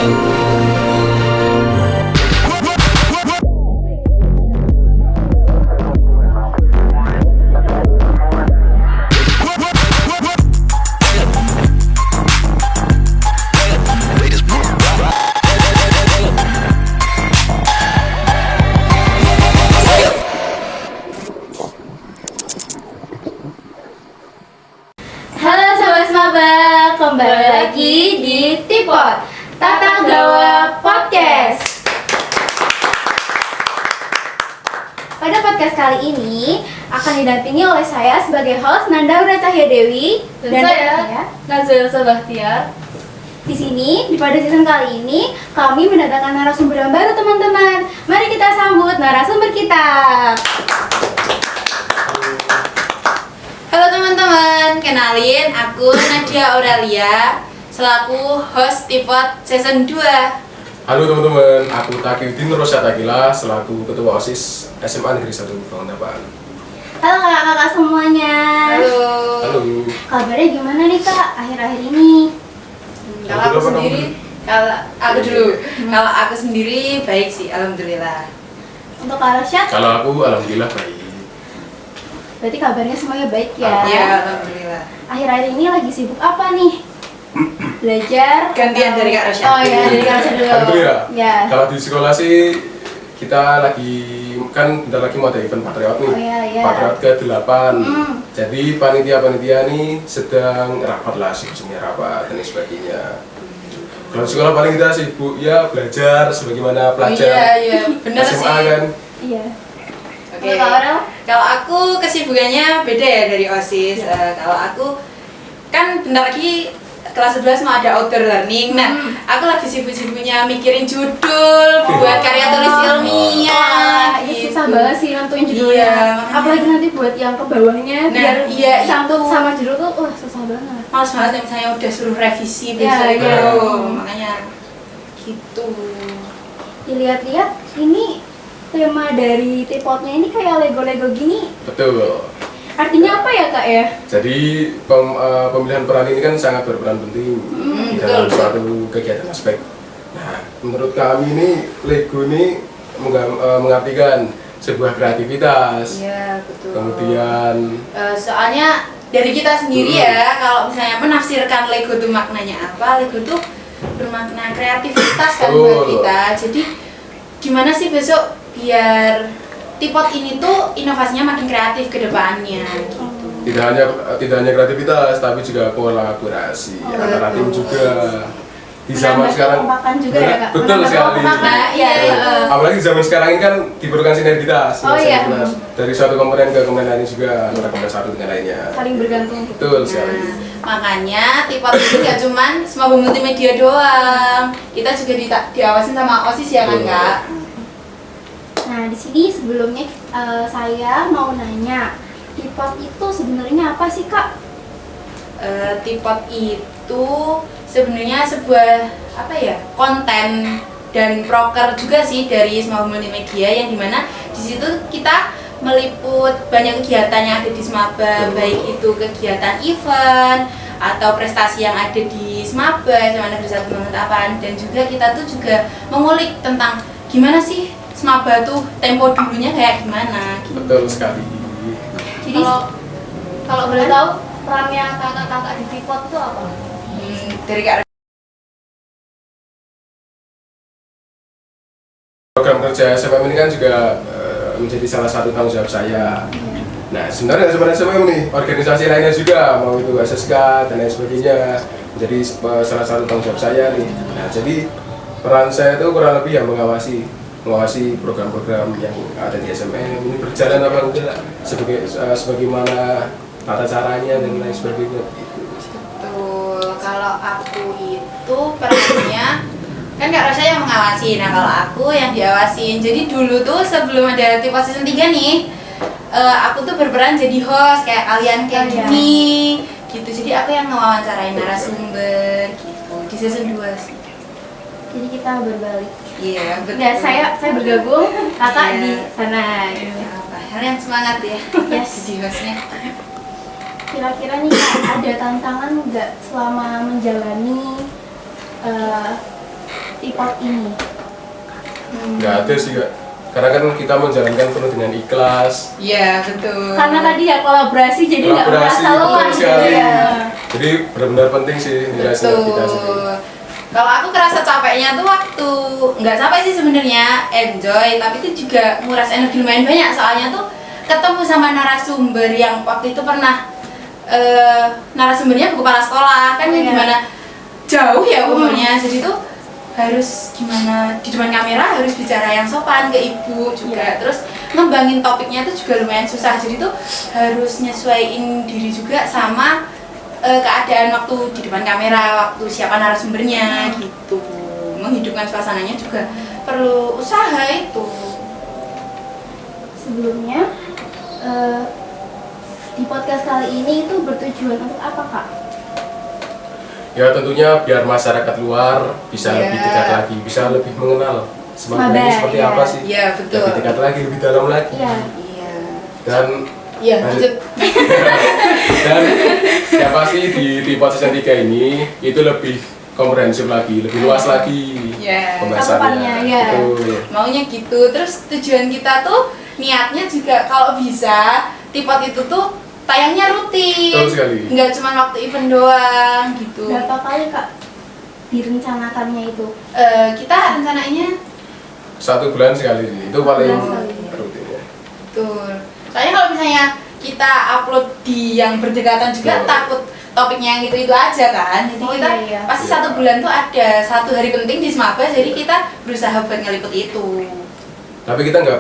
Halo Sobat Semaba, kembali lagi di Tipot Tata Gawa Podcast. Pada podcast kali ini akan didampingi oleh saya sebagai host Nandaura Cahya Dewi dan saya Nazila Sabahtiar. Di sini pada season kali ini kami mendatangkan narasumber yang baru teman-teman. Mari kita sambut narasumber kita. Halo teman-teman, kenalin aku Nadia Aurelia selaku host Tipot season 2. Halo teman-teman, aku Taqiyuddin Rosyad Aqila selaku Ketua OSIS SMA Negeri 1 Banguntapan. Halo kakak-kakak semuanya. Halo. Kabarnya gimana nih kak akhir-akhir ini? Kalau aku sendiri baik sih, alhamdulillah. Untuk Kak Rosyad? Kalau aku alhamdulillah baik. Berarti kabarnya semuanya baik ya? Iya, alhamdulillah. Akhir-akhir ini lagi sibuk apa nih? Belajar? Gantian dari Kak Rosyad. Oh iya, dari Kak Rosyad dulu. Alhamdulillah. Ya. Kalau di sekolah sih kita lagi kan bentar lagi mau ada event Patriot nih. Oh iya. Patriot ke-8. Jadi panitia-panitia nih sedang rapat lah, sibuk rapat dan sebagainya. Kalau sekolah paling kita sibuk ya belajar sebagaimana pelajar. Iya, benar SMA sih. kan. Iya. Oke. Untuk Kak Aurel? Kalau aku kesibukannya beda ya dari OSIS. Kalau aku kan bentar lagi kelas 11 mau ada outdoor learning. Nah, aku lagi sibuk-sibuknya mikirin judul, buat karya tulis ilmiah. Wah, gitu. susah banget sih nentuin judulnya. Iya, makanya. Apalagi nanti buat yang ke bawahnya Nah, biar iya, sangkut itu. sama judul tuh, wah susah banget. Males banget ya, misalnya udah suruh revisi Iya, besok itu. iya. Makanya gitu. Dilihat-lihat ini tema dari Tipotnya ini kayak Lego-Lego gini. Betul. Artinya apa ya kak ya? Jadi pemilihan peran ini kan sangat berperan penting di dalam betul. suatu kegiatan aspek. Nah, menurut kami ini Lego ini mengartikan sebuah kreativitas. Iya, betul. Kemudian Soalnya dari kita sendiri ya, kalau misalnya menafsirkan Lego itu maknanya apa, Lego itu bermakna kreativitas kan buat kita. Jadi gimana sih besok biar Tipot ini tuh inovasinya makin kreatif ke depannya gitu. tidak hanya kreativitas tapi juga kolaborasi antara tim juga. Di zaman Menambah sekarang kekompakan juga ya kak? betul Menambah sekali. kekompakan. Iya. Apalagi zaman sekarang ini kan diperlukan sinergitas. Oh, iya. Sinergitas. Dari suatu komponen ke komponen lain juga antara komponen satu dengan lainnya. Saling bergantung. Betul sekali. Makanya Tipot itu gak cuman semua multimedia doang, kita juga diawasin sama OSIS ya kan kak? Nah di sini sebelumnya saya mau nanya, Tipot itu sebenarnya apa sih kak? Tipot itu sebenarnya sebuah konten dan proker juga sih dari Semaba Multimedia yang dimana di situ kita meliput banyak kegiatan yang ada di Semaba, baik itu kegiatan event atau prestasi yang ada di Semaba SMA Negeri 1 Banguntapan, dan juga kita tuh juga mengulik tentang gimana sih Semaba tuh tempo dulunya kayak gimana gitu. Betul sekali. Jadi kalau boleh tahu perannya kakak-kakak di Tipot itu apa? Dari Kak Program kerja SMM ini kan juga menjadi salah satu tanggung jawab saya. Nah, sebenarnya SMM nih, organisasi lainnya juga, mau itu SSK dan lain sebagainya, menjadi salah satu tanggung jawab saya nih. Nah, jadi peran saya itu kurang lebih yang mengawasi program-program yang ada di SMM ini berjalan apa enggak, sebagaimana tata caranya dan lain sebagainya. Betul, kalau aku itu perannya kan Kak Rasya yang mengawasi, nah kalau aku yang diawasin. Jadi dulu tuh sebelum ada Tipot season 3 nih, aku tuh berperan jadi host kayak kalian kayak gini gitu. Jadi aku yang ngewawancarain narasumber gitu di season 2 sih. Jadi kita berbalik. Iya, betul. Ya saya bergabung, kakak Iya. di sana. Kalian semangat ya. Yes. Jadi hostnya. Kira-kira nih kak, ada tantangan nggak selama menjalani Tipot ini? Nggak ada sih Kak, karena kan kita menjalankan penuh dengan ikhlas. Iya, betul. Karena tadi ya kolaborasi, jadi nggak Kolaborasi, merasa lelah betul gitu sekali. ya. Jadi benar-benar penting sih nilai Betul. kita sendiri. Kalau aku kerasa capeknya tuh waktu nggak capek sih sebenarnya, enjoy, tapi itu juga nguras energi lumayan banyak. Soalnya tuh ketemu sama narasumber yang waktu itu pernah narasumbernya buku kepala sekolah kan, yang Iya. gimana jauh ya umurnya, jadi tuh harus gimana di depan kamera harus bicara yang sopan ke ibu juga, terus ngembangin topiknya tuh juga lumayan susah, jadi tuh harus nyesuaiin diri juga sama keadaan waktu di depan kamera, waktu siapa narasumbernya gitu. Menghidupkan suasananya juga perlu usaha itu. Sebelumnya di podcast kali ini itu bertujuan untuk apa Kak? Ya tentunya biar masyarakat luar bisa Iya. lebih dekat lagi, bisa lebih mengenal semangat Maba, ini seperti iya. apa sih. Iya, betul. Lebih dekat lagi, lebih dalam lagi. Iya. Iya. Dan Iya, lanjut. dan ya pasti di podcast yang 3 ini itu lebih komprehensif lagi, lebih luas lagi Iya. Cakupannya, pembahasannya. iya. Betul. Maunya gitu. Terus tujuan kita tuh niatnya juga kalau bisa Tipot itu tuh tayangnya rutin. Betul sekali. Nggak cuma waktu event doang gitu. Berapa kali Kak direncanakannya itu? Kita rencananya 1 bulan sekali sih, itu paling Bulan sekali. rutin ya. betul. Soalnya kalau misalnya kita upload di yang berdekatan juga Betul. takut topiknya yang itu aja kan. Jadi Oh, kita iya. pasti Iya. 1 bulan tuh ada 1 hari penting di Smaba, jadi kita berusaha buat ngeliput itu. Tapi kita nggak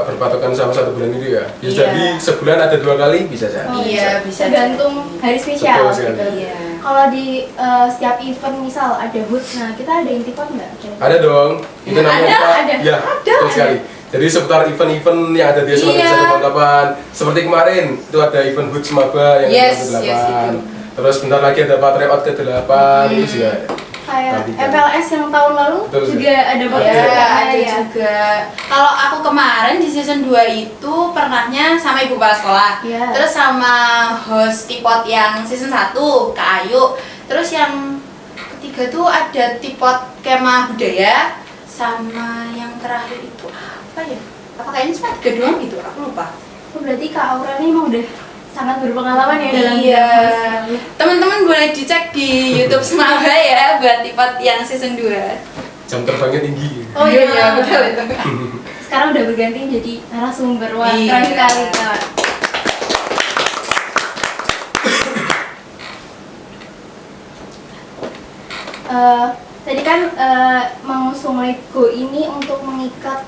berpatokan sama 1 bulan itu ya. Bisa Iya. jadi sebulan ada 2 kali bisa jadi. Oh, Iya, bisa tergantung jadi. hari spesial Betul sekali. gitu. Iya. Kalau di setiap event misal ada HUT, nah kita ada intipot nggak? kira-kira? Ada dong. Itu Ya, namanya ada, apa? ada. Ya, betul sekali. Jadi seputar event-event yang ada di SMA Iya. bisa kapan-kapan. Seperti kemarin itu ada event HUT Semaba yang Yes, ke-8. yes, itu. Terus bentar lagi ada Patriot ke-8 itu juga ada. Kayak Nanti kan. MPLS yang tahun lalu Betul, juga ada Iya, podcast ada ya. juga. Kalau aku kemarin di season 2 itu pernahnya sama ibu kepala sekolah. Iya. Terus sama host Tipot yang season 1, Kak Ayu. Terus yang ketiga tuh ada Tipot Kemah Budaya, sama yang terakhir itu apa ya? Apa kayaknya cuma 3 doang gitu, aku lupa. Oh, berarti Kak Aura ini emang udah sangat berpengalaman ya dalam Iya. bidang host. Teman-teman boleh dicek di YouTube Semaba ya buat Tipot yang season 2. Jam terbangnya tinggi. Oh iya. betul itu. Sekarang udah berganti jadi narasumber. Wah, Iya. keren sekali Kak. Tadi kan mengusung Letgo ini untuk mengikat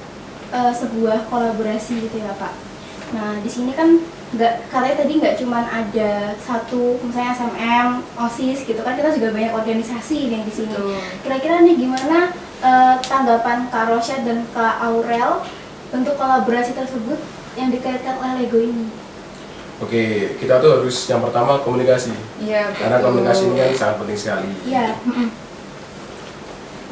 sebuah kolaborasi gitu ya Pak. Nah di sini kan katanya tadi nggak cuman ada satu misalnya SMM, OSIS gitu kan, kita juga banyak organisasi nih di sini. Betul. Kira-kira nih gimana tanggapan Kak Rosyad dan Kak Aurel untuk kolaborasi tersebut yang dikaitkan oleh Lego ini? Oke, kita tuh harus yang pertama komunikasi. Iya, Karena betul. komunikasi ini kan sangat penting sekali. Iya.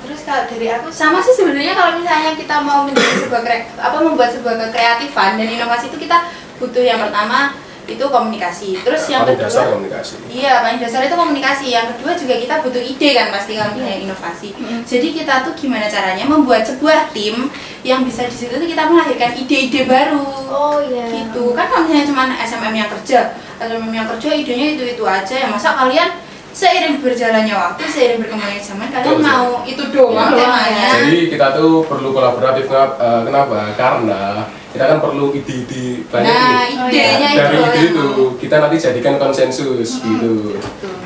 Terus kalau dari aku sama sih sebenarnya, kalau misalnya kita mau membuat sebuah kekreatifan dan inovasi itu kita butuh yang pertama itu komunikasi. Terus yang Paling kedua, dasar komunikasi. iya paling dasar itu komunikasi. Yang kedua juga kita butuh ide kan pasti kalau misalnya inovasi. Jadi kita tuh gimana caranya membuat sebuah tim yang bisa di situ tuh kita melahirkan ide-ide baru. Oh iya. Gitu kan, kalau misalnya cuma SMM yang kerja idenya itu aja ya, masa kalian seiring berjalannya waktu, seiring berkembangnya zaman kalian Betul, mau itu doang Itu doang, temanya. Jadi kita tuh perlu kolaboratif. Kenapa? Karena kita kan perlu ide-ide banyak Nah, nih. idenya itu Dari loh ide yang itu mau. kita nanti jadikan konsensus gitu.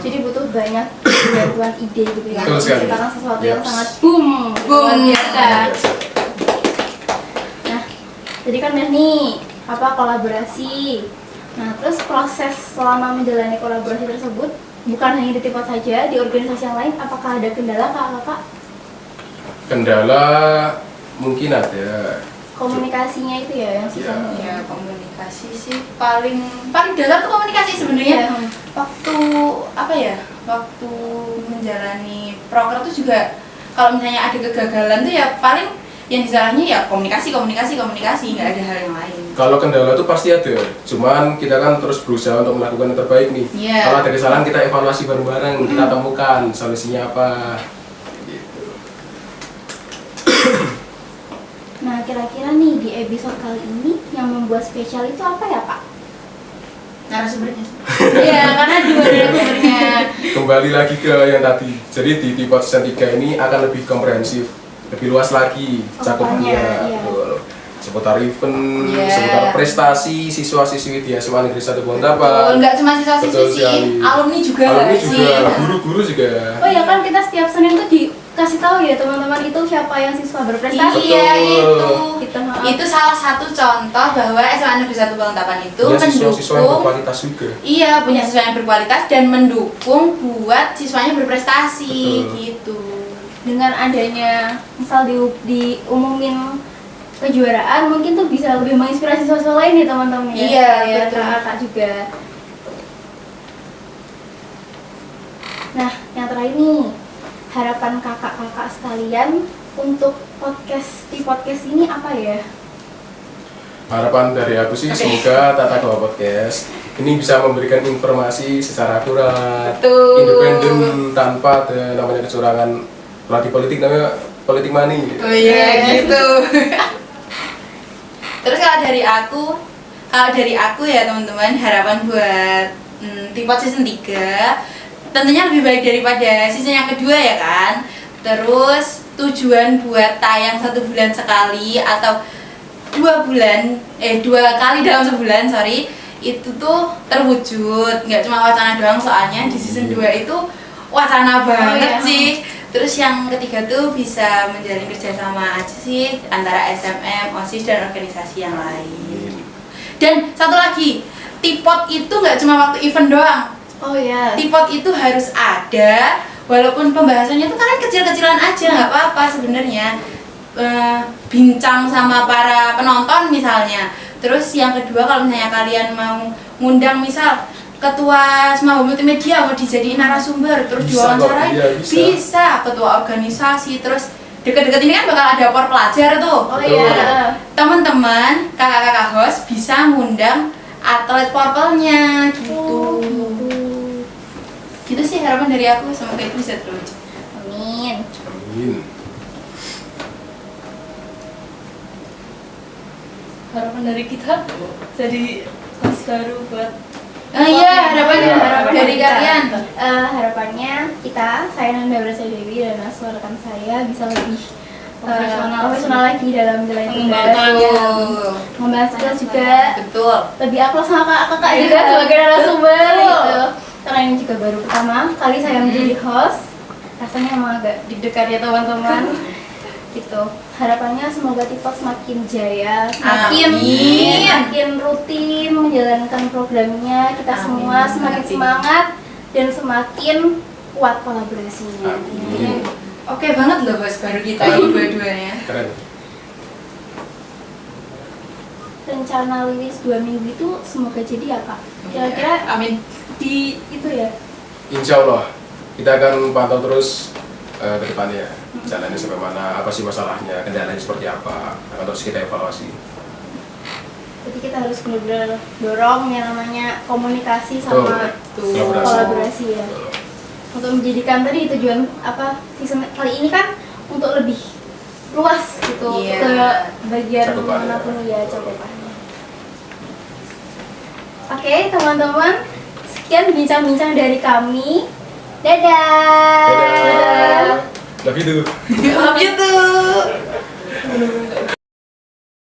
Jadi butuh banyak bantuan ide gitu ya. Betul sekali. Menciptakan sesuatu yang Yes. sangat boom, luar biasa. Luar biasa. Nah, jadi kan udah nih kolaborasi. Nah, terus proses selama menjalani kolaborasi tersebut bukan hanya di Tipot saja, di organisasi yang lain apakah ada kendala Kakak? Kendala mungkin ada. Komunikasinya itu ya yang susah. Iya. Ya komunikasi sih paling dasar tuh komunikasi sebenarnya. Iya. Waktu menjalani proker tuh juga kalau misalnya ada kegagalan tuh ya paling yang disalahnya ya komunikasi nggak ada hal yang lain. Kalau kendala itu pasti ada, cuman kita kan terus berusaha untuk melakukan yang terbaik nih. Iya. Kalau ada kesalahan kita evaluasi bareng-bareng, kita temukan solusinya apa. Gitu. episode kali ini yang membuat spesial itu apa ya Pak? Narasumbernya. Iya, karena dua narasumbernya. Kembali lagi ke yang tadi. Jadi di Tipot season 3 ini akan lebih komprehensif, lebih luas lagi cakupannya. Iya. Betul. Seputar event, Iya. seputar prestasi siswa-siswi di SMA Negeri 1 Oh, Bontapan. enggak cuma siswa-siswi Betul sih, sekali. alumni juga Alumni nggak juga, sih? guru-guru juga. Oh ya kan kita setiap Senin tuh dikasih tahu ya teman-teman itu siapa yang siswa berprestasi. Iya, itu. Gitu, maaf. Itu salah satu contoh bahwa SMA Negeri 1 Balikpapan itu Punya siswa-siswa yang mendukung. berkualitas juga. Iya, punya siswa yang berkualitas dan mendukung buat siswanya berprestasi Betul. gitu. Dengan adanya misal diumumin kejuaraan mungkin tuh bisa lebih menginspirasi siswa lain ya teman-teman ya. Iya, ya, betul. kakak juga. Nah, yang terakhir nih, harapan kakak-kakak sekalian untuk di podcast ini apa ya? Harapan dari aku sih semoga Tata Kelola Podcast ini bisa memberikan informasi secara akurat, Betul. independen, tanpa ada namanya kecurangan. Kalau di politik namanya politik money. Oh iya gitu. Terus kalau dari aku ya teman-teman, harapan buat Tipot season 3 tentunya lebih baik daripada season yang kedua ya kan. Terus tujuan buat tayang 1 bulan sekali atau 2 kali dalam sebulan, itu tuh terwujud, nggak cuma wacana doang, soalnya di season 2 itu wacana banget iya. sih. Terus yang ketiga tuh bisa menjalin kerjasama aja sih antara SMM, OSIS dan organisasi yang lain. Dan satu lagi, Tipot itu nggak cuma waktu event doang. Oh ya. Tipot itu harus ada, walaupun pembahasannya tuh kalian kecil-kecilan aja, nggak apa-apa sebenarnya. Bincang sama para penonton misalnya. Terus yang kedua, kalau misalnya kalian mau ngundang misal ketua Semua Multimedia mau dijadiin narasumber terus Bisa diwawancarai, kok, iya, bisa. ketua organisasi, terus deket-deket ini kan bakal ada por pelajar tuh. Oh Betul. iya. Teman-teman, kakak-kakak host bisa ngundang atlet porpelnya gitu. Oh, Gitu sih harapan dari aku, semoga itu bisa terwujud. Amin. Amin. Harapan dari kita jadi kelas baru buat Iya, harapannya Harapan dari kita. kalian. Harapannya saya Nanda Brasa Dewi dan Aswar rekan saya bisa lebih profesional lagi dalam menjalani tugas, Betul. membahas skill juga, Betul. lebih akrab sama kakak juga sebagai narasumber gitu. Karena ini juga baru pertama kali saya menjadi host, rasanya emang agak deg-degan ya teman-teman. Gitu. Harapannya semoga Tipot semakin jaya, semakin rutin menjalankan programnya, kita semua Amin. semakin semangat dan semakin kuat kolaborasinya. Amin. Oke banget loh host baru kita ini dua-duanya. Keren. Rencana rilis 2 minggu itu semoga jadi ya Kak. Kira-kira Amin. di itu ya. Insya Allah kita akan pantau terus ke depannya jalannya sampai mana, apa sih masalahnya, kendalanya seperti apa, akan terus kita evaluasi. Jadi kita harus benar-benar dorong yang namanya komunikasi sama Betul. kolaborasi ya. Betul. Untuk menjadikan tadi tujuan season kali ini kan untuk lebih luas gitu Iya. ke bagian Cakupannya. manapun ya cakupannya. Oke teman-teman, sekian bincang-bincang dari kami. Dadah. Dadah. Love you too. Love you too.